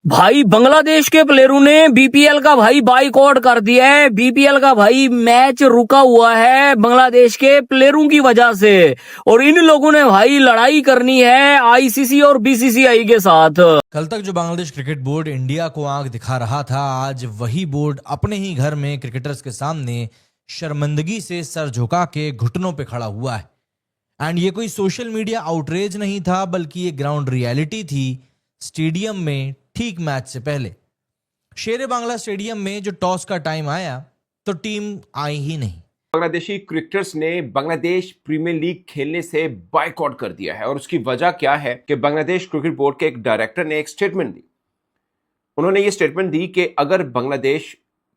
भाई बांग्लादेश के प्लेयरों ने बीपीएल का भाई बाइकआउट कर दिया है। बीपीएल का भाई मैच रुका हुआ है बांग्लादेश के प्लेयरों की वजह से। और इन लोगों ने भाई लड़ाई करनी है आईसीसी और बीसीसीआई के साथ। कल तक जो बांग्लादेश क्रिकेट बोर्ड इंडिया को आंख दिखा रहा था, आज वही बोर्ड अपने ही घर में क्रिकेटर्स के सामने शर्मिंदगी से सर झुका के घुटनों पे खड़ा हुआ है। एंड ये कोई सोशल मीडिया आउटरेज नहीं था, बल्कि ये ग्राउंड रियलिटी थी। स्टेडियम में ठीक मैच से पहले शेरे बांग्ला स्टेडियम में जो टॉस का टाइम आया तो टीम आई ही नहीं। बांग्लादेशी क्रिकेटर्स ने बांग्लादेश प्रीमियर लीग खेलने से बायकॉट कर दिया है और उसकी वजह क्या है कि बांग्लादेश क्रिकेट बोर्ड के एक डायरेक्टर ने एक स्टेटमेंट दी। उन्होंने ये स्टेटमेंट दी कि अगर बांग्लादेश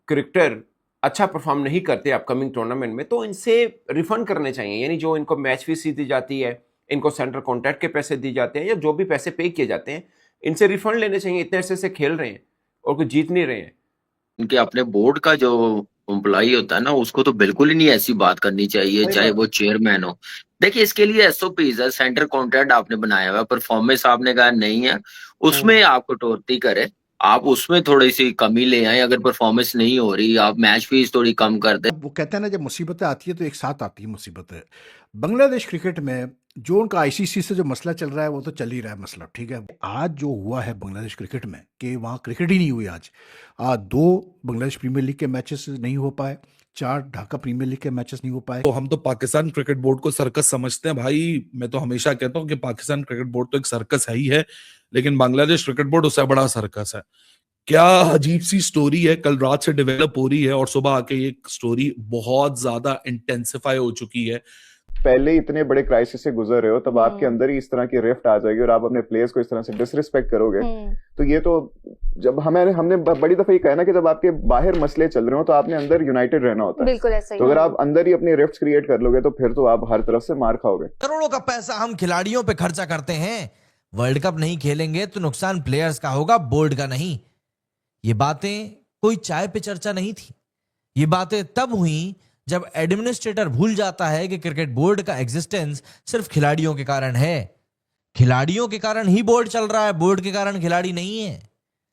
क्रिकेटर अच्छा परफॉर्म नहीं करते अपकमिंग टूर्नामेंट में तो इनसे रिफंड करने चाहिए, यानी जो इनको मैच फीस दी जाती है, इनको सेंट्रल कॉन्ट्रैक्ट के पैसे दिए जाते हैं या जो भी पैसे पे किए जाते हैं, इनसे रिफंड लेने चाहिए। इतने अरसे से खेल रहे हैं और कुछ जीत नहीं रहे हैं। उनके अपने बोर्ड का जो एम्प्लॉई होता है ना, उसको तो बिल्कुल ही नहीं ऐसी बात करनी चाहिए, चाहे वो चेयरमैन हो। देखिए, इसके लिए एसओपीज है, सेंटर कॉन्ट्रैक्ट आपने बनाया हुआ है, परफॉर्मेंस आपने कहा नहीं है, उसमें आप कटौती करें, आप उसमें थोड़ी सी कमी ले आए। अगर परफॉर्मेंस नहीं हो रही, आप मैच फीस थोड़ी कम कर दें। वो कहते हैं ना, जब मुसीबतें आती है तो एक साथ आती है मुसीबतें। बांग्लादेश क्रिकेट में जो उनका आईसीसी से जो मसला चल रहा है वो तो चल ही रहा है मसला, ठीक है। आज जो हुआ है बांग्लादेश क्रिकेट में कि वहाँ क्रिकेट ही नहीं हुई आज। 2 बांग्लादेश प्रीमियर लीग के मैचेस नहीं हो पाए, 4 ढाका प्रीमियर लीग के मैचेस नहीं हो पाए। तो हम तो पाकिस्तान क्रिकेट बोर्ड को सर्कस समझते हैं भाई। मैं तो हमेशा कहता हूँ कि पाकिस्तान क्रिकेट बोर्ड तो एक सर्कस है ही है, लेकिन बांग्लादेश क्रिकेट बोर्ड उससे बड़ा सर्कस है। क्या अजीब सी स्टोरी है, कल रात से डेवलप हो रही है और सुबह आके ये स्टोरी बहुत ज्यादा इंटेंसिफाई हो चुकी है। पहले इतने बड़े क्राइसिस से गुजर रहे हो, तब आपके अंदर ही इस तरह की रिफ्ट आ जाएगी और आप अपने प्लेयर्स को इस तरह से डिसरिस्पेक्ट करोगे। तो ये तो जब हमने बड़ी दफा ये कहा ना कि जब आपके बाहर मसले चल रहे हो तो आपने अंदर यूनाइटेड रहना होता है। बिल्कुल ऐसा ही। तो अगर आप अंदर ही अपनी रिफ्ट क्रिएट कर लोगे तो फिर तो आप हर तरफ से मार खाओगे। करोड़ों का पैसा हम खिलाड़ियों पे खर्चा करते हैं, वर्ल्ड कप नहीं खेलेंगे तो नुकसान प्लेयर्स का होगा, बोर्ड का नहीं। ये बातें कोई चाय पे चर्चा नहीं थी। ये बातें तब हुई जब एडमिनिस्ट्रेटर भूल जाता है कि क्रिकेट बोर्ड का एग्जिस्टेंस सिर्फ खिलाड़ियों के कारण है। खिलाड़ियों के कारण ही बोर्ड चल रहा है, बोर्ड के कारण खिलाड़ी नहीं है।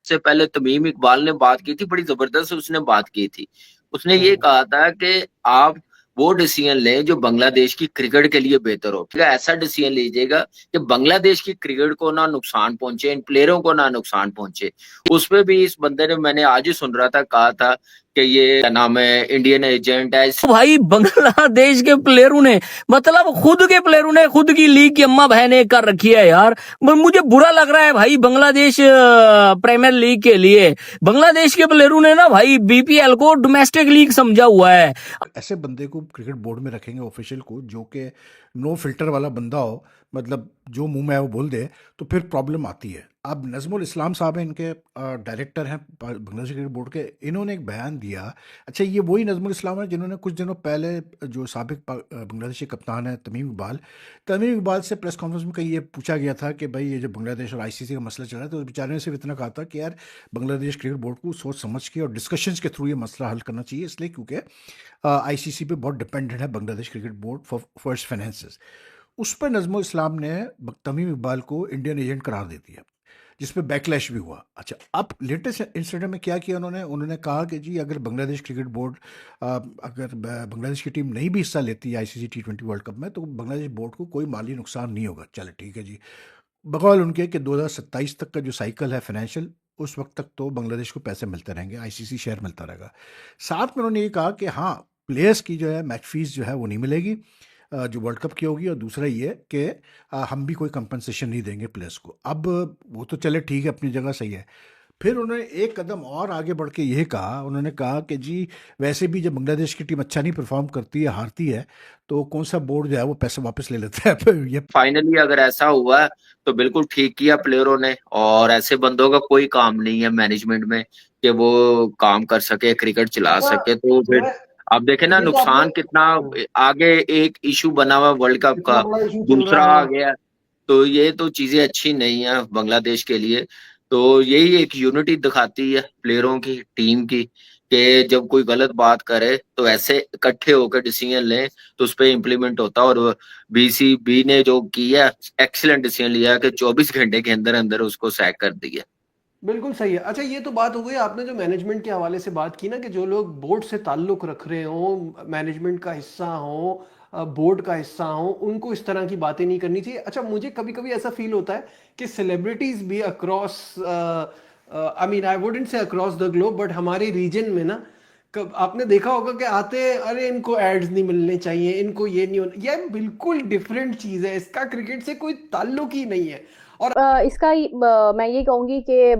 से पहले तमीम इकबाल ने बात की थी, बड़ी जबरदस्त उसने बात की थी। उसने ये कहा था कि आप वो डिसीजन लें जो बांग्लादेश की क्रिकेट के लिए बेहतर हो। ऐसा डिसीजन लीजिएगा कि बांग्लादेश की क्रिकेट को ना नुकसान पहुंचे, इन प्लेयरों को ना नुकसान पहुंचे। उसमें भी इस बंदे ने, मैंने आज ही सुन रहा था, कहा था कि ये क्या नाम है, इंडियन एजेंट है। भाई बांग्लादेश के प्लेयरों ने, मतलब खुद के प्लेयरों ने खुद की लीग की अम्मा बहने कर रखी है यार। मुझे बुरा लग रहा है भाई बांग्लादेश प्रीमियर लीग के लिए। बांग्लादेश के प्लेयरों ने ना भाई बीपीएल को डोमेस्टिक लीग समझा हुआ है। ऐसे बंदे को क्रिकेट बोर्ड में रखेंगे, ऑफिशियल को, जो कि नो फिल्टर वाला बंदा हो, मतलब जो मुंह में है वो बोल दे, तो फिर प्रॉब्लम आती है। अब नजमुल इस्लाम साहब हैं, इनके डायरेक्टर हैं बांग्लादेश क्रिकेट बोर्ड के। इन्होंने एक बयान दिया। अच्छा, ये वही नजमुल इस्लाम है जिन्होंने कुछ दिनों पहले जो साबिक बांग्लादेशी कप्तान है तमीम इकबाल से प्रेस कॉन्फ्रेंस में कहीं ये पूछा गया था कि भाई ये जो बांग्लादेश और आईसीसी का मसला चल रहा है, तो उस बेचारे ने सिर्फ इतना कहा था कि यार बांग्लादेश क्रिकेट बोर्ड को सोच समझ के और डिस्कशंस के थ्रू ये मसला हल करना चाहिए, इसलिए क्योंकि आईसीसी पे बहुत डिपेंडेंट है Bangladesh cricket board for its finances. उस पर नजमुल इस्लाम ने तमीम इकबाल को इंडियन एजेंट करार दे दिया, जिसपे बैकलैश भी हुआ। अच्छा, अब लेटेस्ट इंसिडेंट में क्या किया उन्होंने कहा कि जी अगर बांग्लादेश क्रिकेट बोर्ड, अगर बांग्लादेश की टीम नहीं भी हिस्सा लेती है आईसीसी T20 वर्ल्ड कप में, तो बांग्लादेश बोर्ड को कोई माली नुकसान नहीं होगा। चले ठीक है जी, बकौल उनके कि 2027 तक का जो साइकिल है फाइनेंशियल, उस वक्त तक तो बांग्लादेश को पैसे मिलते रहेंगे, आईसीसी शेयर मिलता रहेगा। साथ में उन्होंने ये कहा कि हाँ, प्लेयर्स की जो है मैच फीस जो है वो नहीं मिलेगी जो वर्ल्ड कप की होगी, और दूसरा ये कि हम भी कोई कंपनसेशन नहीं देंगे प्लेयर्स को। अब वो तो चले ठीक है, अपनी जगह सही है। फिर उन्होंने एक कदम और आगे बढ़ के ये कहा, उन्होंने कहा कि जी वैसे भी जब बांग्लादेश की टीम अच्छा नहीं परफॉर्म करती है, हारती है, तो कौन सा बोर्ड जो है वो पैसे वापस ले लेता है। ये फाइनली अगर ऐसा हुआ तो बिल्कुल ठीक किया प्लेयरों ने, और ऐसे बंदों का कोई काम नहीं है मैनेजमेंट में कि वो काम कर सके, क्रिकेट चला सके। तो फिर आप देखें ना नुकसान कितना। आगे एक इशू बना हुआ वर्ल्ड कप का, दूसरा आ गया, तो ये तो चीजें अच्छी नहीं है बांग्लादेश के लिए। तो यही एक यूनिटी दिखाती है प्लेयरों की, टीम की, कि जब कोई गलत बात करे तो ऐसे इकट्ठे होकर डिसीजन लें तो उस पर इम्प्लीमेंट होता है। और बीसीबी ने जो किया, एक्सीलेंट डिसीजन लिया कि 24 घंटे के अंदर अंदर उसको सैक कर दिया। बिल्कुल सही है। अच्छा, ये तो बात हो गई आपने जो मैनेजमेंट के हवाले से बात की ना, कि जो लोग बोर्ड से ताल्लुक रख रहे हों, मैनेजमेंट का हिस्सा हों, बोर्ड का हिस्सा हों, उनको इस तरह की बातें नहीं करनी चाहिए। अच्छा, मुझे कभी कभी ऐसा फील होता है कि सेलिब्रिटीज भी across, I mean I wouldn't say across the globe, but हमारे रीजन में ना, कब आपने देखा होगा कि आते हैं, अरे इनको एड्स नहीं मिलने चाहिए, इनको ये नहीं होना, ये बिल्कुल डिफरेंट चीज है, इसका क्रिकेट से कोई ताल्लुक ही नहीं है। और मैं ये कहूंगी कि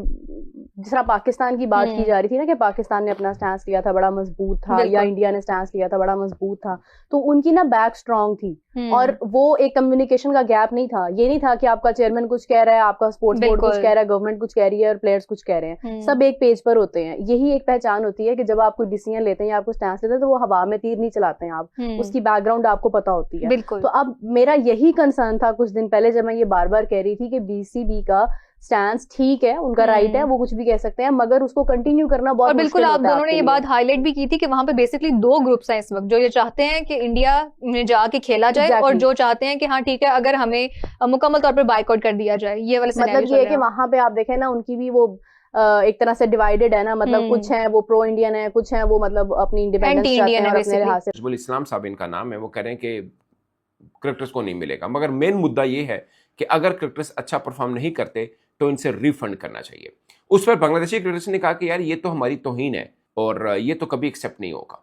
जिस तरह पाकिस्तान की बात की जा रही थी ना, कि पाकिस्तान ने अपना स्टैंस लिया था बड़ा मजबूत था, या बिल्कुल। इंडिया ने स्टैंस लिया था बड़ा मजबूत था, तो उनकी ना बैक स्ट्रांग थी, और वो एक कम्युनिकेशन का गैप नहीं था। ये नहीं था कि आपका चेयरमैन कुछ कह रहा है, आपका स्पोर्ट्स बोर्ड कुछ बिल्कुल। कह रहा है, गवर्नमेंट कुछ कह रही है और प्लेयर्स कुछ कह रहे हैं, सब एक पेज पर होते हैं। यही एक पहचान होती है कि जब आप कोई डिसीजन लेते हैं या आप कोई स्टैंस लेते हैं, तो वो हवा में तीर नहीं चलाते हैं आप, उसकी बैकग्राउंड आपको पता होती है। बिल्कुल। तो अब मेरा यही कंसर्न था कुछ दिन पहले, जब मैं ये बार बार कह रही थी कि बीसीबी का स्टैंस ठीक है, उनका राइट है, वो कुछ भी कह सकते हैं, मगर उसको कंटिन्यू करना बहुत और बिल्कुल मुश्किल आप होता है दोनों ने आपके ये लिए। बात हाईलाइट भी की थी कि वहां पे बेसिकली दो ग्रुप्स हैं इस वक्त, जो ये चाहते हैं कि इंडिया में जाके खेला जाए, और Exactly. जो चाहते हैं कि हाँ ठीक है, अगर हमें मुकम्मल तौर पर बाइकआउट कर दिया जाए। ये वाले मतलब सिनेरियो ये है चल कि रहे हैं। वहां पे आप देखें ना, उनकी भी वो एक तरह से डिवाइडेड है ना, मतलब कुछ हैं वो प्रो इंडियन है, कुछ हैं वो मतलब अपनी इंडिपेंडेंस Anti चाहते Indian हैं है और अपने basically। लिहाज से। नजमुल इस्लाम साहब इनका नाम है, वो कह रहे हैं कि क्रिकेटर्स को नहीं मिलेगा, मगर मेन मुद्दा ये है कि अगर क्रिकेटर्स अच्छा परफॉर्म नहीं करते तो इनसे रिफंड करना चाहिए। उस पर बांग्लादेशी क्रिकेटर्स ने कहा कि यार ये तो हमारी तौहीन है और ये तो कभी एक्सेप्ट नहीं होगा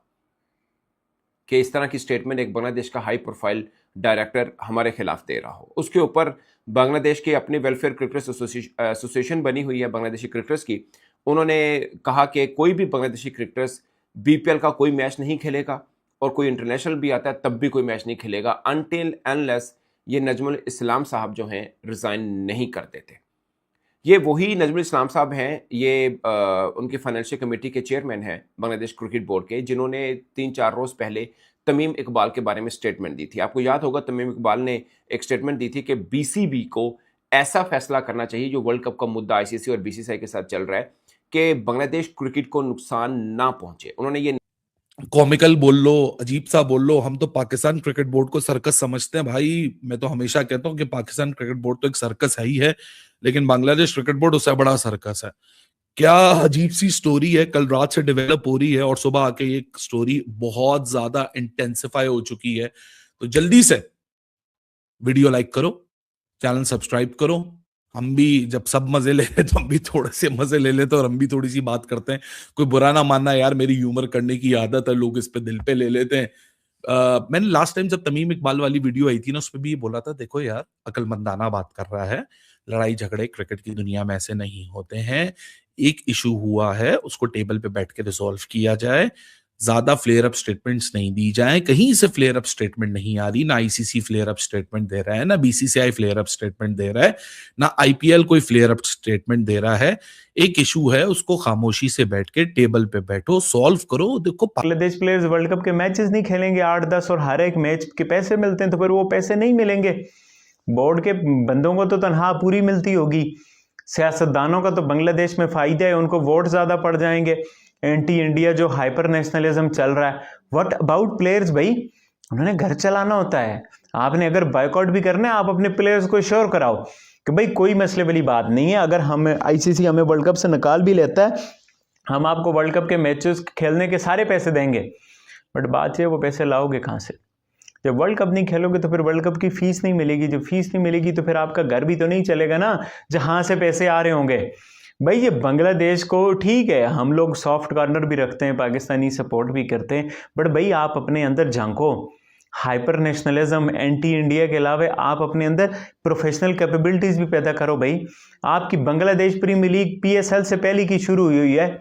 कि इस तरह की स्टेटमेंट एक बांग्लादेश का हाई प्रोफाइल डायरेक्टर हमारे खिलाफ दे रहा हो। उसके ऊपर बांग्लादेश की अपनी वेलफेयर क्रिकेटर्स एसोसिएशन बनी हुई है बांग्लादेशी क्रिकेटर्स की, उन्होंने कहा कि कोई भी बांग्लादेशी क्रिकेटर्स बीपीएल का कोई मैच नहीं खेलेगा और कोई इंटरनेशनल भी आता है तब भी कोई मैच नहीं खेलेगा अनटिल अनलेस ये नजमुल इस्लाम साहब जो हैं रिजाइन नहीं कर देते। ये वही नजमुल इस्लाम साहब हैं, ये उनकी फाइनेंशियल कमेटी के चेयरमैन हैं बांग्लादेश क्रिकेट बोर्ड के, जिन्होंने 3-4 रोज पहले तमीम इकबाल के बारे में स्टेटमेंट दी थी। आपको याद होगा तमीम इकबाल ने एक स्टेटमेंट दी थी कि बीसीबी को ऐसा फैसला करना चाहिए, जो वर्ल्ड कप का मुद्दा आईसीसी और बीसीसीआई के साथ चल रहा है, कि बांग्लादेश क्रिकेट को नुकसान ना पहुंचे। उन्होंने ये कॉमिकल बोल लो, अजीब सा बोल लो, हम तो पाकिस्तान क्रिकेट बोर्ड को सर्कस समझते हैं भाई। मैं तो हमेशा कहता हूं कि पाकिस्तान क्रिकेट बोर्ड तो एक सर्कस है ही है, लेकिन बांग्लादेश क्रिकेट बोर्ड उससे बड़ा सर्कस है। क्या अजीब सी स्टोरी है, कल रात से डेवलप हो रही है और सुबह आके ये स्टोरी बहुत ज्यादा इंटेंसिफाई हो चुकी है। तो जल्दी से वीडियो लाइक करो, चैनल सब्सक्राइब करो। हम भी जब सब मजे ले रहे तो हम भी थोड़े से मजे ले लेते हैं और हम भी थोड़ी सी बात करते हैं। कोई बुरा ना मानना यार, मेरी ह्यूमर करने की आदत है, लोग इस पे दिल पे ले लेते हैं। मैंने लास्ट टाइम जब तमीम इकबाल वाली वीडियो आई थी ना, उसमें भी ये बोला था, देखो यार अकलमंदाना बात कर रहा है, लड़ाई झगड़े क्रिकेट की दुनिया में ऐसे नहीं होते हैं। एक इशू हुआ है, उसको टेबल पे बैठ के रिजॉल्व किया जाए, ज्यादा फ्लेयर अप स्टेटमेंट्स नहीं दी जाए। कहीं से फ्लेयर अप स्टेटमेंट नहीं आ रही, ना आईसीसी फ्लेयर अप स्टेटमेंट दे रहा है, ना बीसीसीआई फ्लेयर अप स्टेटमेंट दे रहा है, ना आईपीएल कोई फ्लेयर अप स्टेटमेंट दे रहा है। एक इशू है, उसको खामोशी से बैठ के टेबल पे बैठो, सॉल्व करो। देखो बांग्लादेश प्लेयर्स वर्ल्ड कप के मैचेस नहीं खेलेंगे 8-10, और हर एक मैच के पैसे मिलते हैं, तो फिर वो पैसे नहीं मिलेंगे। बोर्ड के बंदों को तो तनख्वाह पूरी मिलती होगी, सियासतदानों का तो बांग्लादेश में फायदा है, उनको वोट ज्यादा पड़ जाएंगे। एंटी इंडिया जो हाइपर नेशनलिज्म चल रहा है, व्हाट अबाउट प्लेयर्स भाई, उन्होंने घर चलाना होता है। आपने अगर बायकॉट भी करना है, आप अपने प्लेयर्स को श्योर कराओ कि भाई कोई मसले वाली बात नहीं है, अगर हम आईसीसी हमें वर्ल्ड कप से निकाल भी लेता है, हम आपको वर्ल्ड कप के मैचेस खेलने के सारे पैसे देंगे। बट बात ये, वो पैसे लाओगे कहाँ से? जब वर्ल्ड कप नहीं खेलोगे तो फिर वर्ल्ड कप की फीस नहीं मिलेगी, जब फीस नहीं मिलेगी तो फिर आपका घर भी तो नहीं चलेगा ना, जहां से पैसे आ रहे होंगे। भाई ये बांग्लादेश को, ठीक है हम लोग सॉफ्ट कॉर्नर भी रखते हैं, पाकिस्तानी सपोर्ट भी करते हैं, बट भाई आप अपने अंदर झांको, हाइपर नेशनलिज्म, एंटी इंडिया के अलावा आप अपने अंदर प्रोफेशनल कैपेबिलिटीज भी पैदा करो। भाई आपकी बांग्लादेश प्रीमियर लीग पीएसएल से पहले की शुरू हुई है,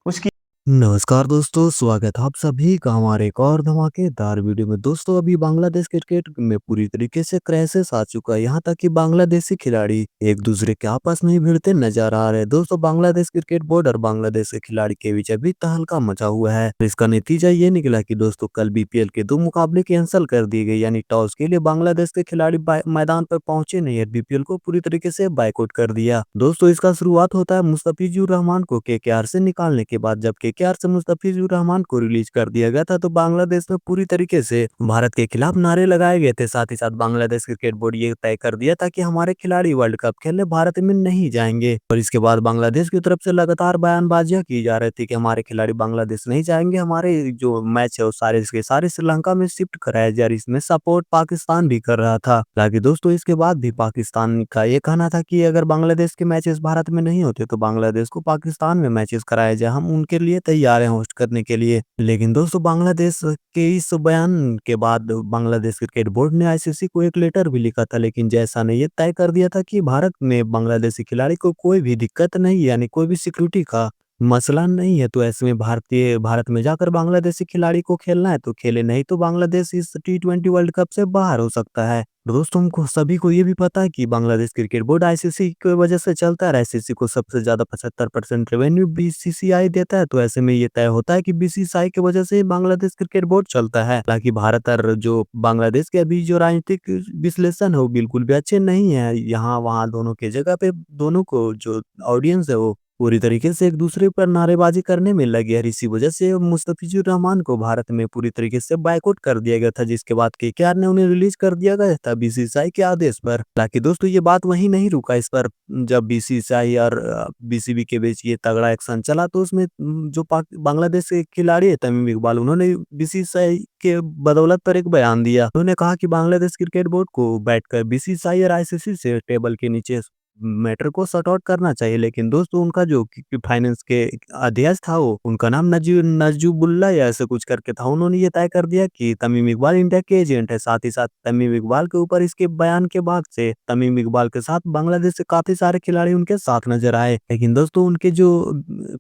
उसकी नमस्कार दोस्तों, स्वागत है आप सभी का हमारे एक और धमाकेदार वीडियो में। दोस्तों अभी बांग्लादेश क्रिकेट में पूरी तरीके से क्राइसिस आ चुका है, यहाँ तक कि बांग्लादेशी खिलाड़ी एक दूसरे के आपस में ही भिड़ते नजर आ रहे हैं। दोस्तों बांग्लादेश क्रिकेट बोर्ड और बांग्लादेश के खिलाड़ी के बीच अभी तहलका मचा हुआ है। इसका नतीजा ये निकला कि दोस्तों कल बीपीएल के 2 मुकाबले कैंसिल कर दिए गए, यानी टॉस के लिए बांग्लादेश के खिलाड़ी मैदान पर पहुंचे नहीं और बीपीएल को पूरी तरीके से बायकॉट कर दिया। दोस्तों इसका शुरुआत होता है मुस्तफिजुर रहमान को केकेआर से निकालने के बाद, जबकि केकेआर से मुस्तफिजुर रहमान को रिलीज कर दिया गया था। तो बांग्लादेश में पूरी तरीके से भारत के खिलाफ नारे लगाए गए थे। साथ ही साथ बांग्लादेश क्रिकेट बोर्ड ये तय कर दिया था कि हमारे खिलाड़ी वर्ल्ड कप खेलने भारत में नहीं जाएंगे। और इसके बाद बांग्लादेश की तरफ से लगातार बयानबाजियां की जा रही थी कि हमारे खिलाड़ी बांग्लादेश नहीं जाएंगे, हमारे जो मैच है वो सारे के सारे श्रीलंका में शिफ्ट कराया जा रहा है। इसमें सपोर्ट पाकिस्तान भी कर रहा था। हालांकि दोस्तों इसके बाद भी पाकिस्तान का ये कहना था कि अगर बांग्लादेश के मैचेस भारत में नहीं होते तो बांग्लादेश को पाकिस्तान में मैचेस कराए जाए, हम उनके लिए तैयार हैं होस्ट करने के लिए। लेकिन दोस्तों बांग्लादेश के इस बयान के बाद बांग्लादेश क्रिकेट बोर्ड ने आईसीसी को एक लेटर भी लिखा था, लेकिन जैसा ने ये तय कर दिया था कि भारत में बांग्लादेशी खिलाड़ी को कोई भी दिक्कत नहीं, यानी कोई भी सिक्योरिटी का मसला नहीं है। तो ऐसे में भारत में जाकर बांग्लादेशी खिलाड़ी को खेलना है तो खेले, नहीं तो बांग्लादेश इस T20 वर्ल्ड कप से बाहर हो सकता है। दोस्तों हमको सभी को ये भी पता है कि बांग्लादेश क्रिकेट बोर्ड आईसीसी की वजह से चलता है। आईसीसी को सबसे ज्यादा 75% रेवेन्यू बीसीसीआई देता है। तो ऐसे में ये तय होता है कि बीसीसीआई की वजह से बांग्लादेश क्रिकेट बोर्ड चलता है। हालांकि भारत और जो बांग्लादेश के अभी जो राजनीतिक विश्लेषण है वो बिल्कुल भी अच्छे नहीं है। यहाँ वहाँ दोनों के जगह पे दोनों को जो ऑडियंस है वो पूरी तरीके से एक दूसरे पर नारेबाजी करने में लगी है। इसी वजह से मुस्तफिजुर रहमान को भारत में पूरी तरीके से बायकॉट कर दिया गया था, जिसके बाद केकेआर ने उन्हें रिलीज कर दिया गया था बीसीसीआई के आदेश पर। हालांकि दोस्तों ये बात वहीं नहीं रुका। इस पर जब बीसीसीआई और बीसीबी के बीच ये तगड़ा एक्शन चला तो उसमें जो बांग्लादेश के खिलाड़ी है तमीम इकबाल, उन्होंने बीसीसीआई के बदौलत पर एक बयान दिया। उन्होंने कहा कि बांग्लादेश क्रिकेट बोर्ड को बैठकर बीसीसीआई और आईसीसी से टेबल के नीचे मैटर को सॉर्ट आउट करना चाहिए। लेकिन दोस्तों उनका जो फाइनेंस के अध्यक्ष था वो उनका नाम नजूबुल्ला या ऐसे कुछ करके था, उन्होंने ये तय कर दिया कि तमीम इकबाल इंडिया के एजेंट है। साथ ही साथ तमीम इकबाल के ऊपर इसके बयान के बाद से तमीम इकबाल के साथ बांग्लादेश से काफी सारे खिलाड़ी उनके साथ नजर आए। लेकिन दोस्तों उनके जो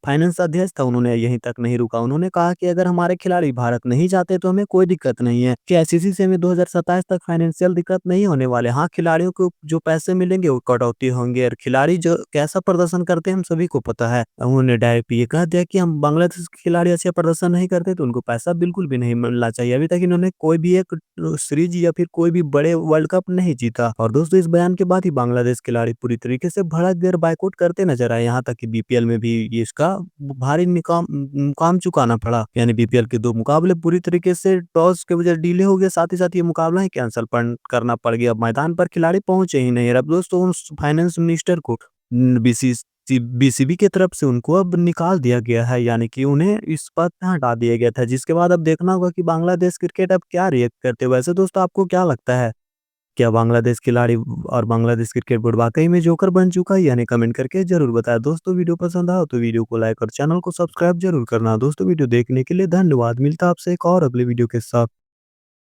फाइनेंस अध्यक्ष था उन्होंने यहीं तक नहीं रुका। उन्होंने कहा कि अगर हमारे खिलाड़ी भारत नहीं जाते तो हमें कोई दिक्कत नहीं है, कि आईसीसी से हमें 2027 तक फाइनेंशियल दिक्कत नहीं होने वाले। हाँ, खिलाड़ियों को जो पैसे मिलेंगे वो कटौती होंगे और खिलाड़ी जो कैसा प्रदर्शन करते हैं हम सभी को पता है। उन्होंने डायरेक्ट ये कह दिया कि हम बांग्लादेश के खिलाड़ी अच्छा प्रदर्शन नहीं करते तो उनको पैसा बिल्कुल भी नहीं मिलना चाहिए। अभी तक इन्होंने कोई भी एक सीरीज या फिर कोई भी बड़े वर्ल्ड कप नहीं जीता। और दोस्तों इस बयान के बाद ही बांग्लादेश खिलाड़ी पूरी तरीके से भड़क गए, बायकॉट करते नजर आए। यहाँ तक कि बीपीएल में भी ये इसका भारी मुकाम चुकाना पड़ा। यानी बीपीएल के 2 मुकाबले पूरी तरीके से टॉस के वजह डिले हो गए, साथ ही साथ ये मुकाबला ही कैंसिल करना पड़ गया। मैदान पर खिलाड़ी पहुंचे ही नहीं। अब दोस्तों उस फाइनेंस मिनिस्टर को बीसीबी की तरफ से उनको अब निकाल दिया गया है, यानी कि उन्हें इस पद से हटा दिया गया था। जिसके बाद अब देखना होगा कि बांग्लादेश क्रिकेट अब क्या रिएक्ट करते हैं। वैसे दोस्तों आपको क्या लगता है, क्या बांग्लादेश खिलाड़ी और बांग्लादेश क्रिकेट बोर्ड वाकई में जोकर बन चुका है? यानी कमेंट करके जरूर बताएं। दोस्तों वीडियो पसंद आया तो वीडियो को लाइक और चैनल को सब्सक्राइब जरूर करना। दोस्तों वीडियो देखने के लिए धन्यवाद। मिलता है आपसे एक और अगले वीडियो के साथ।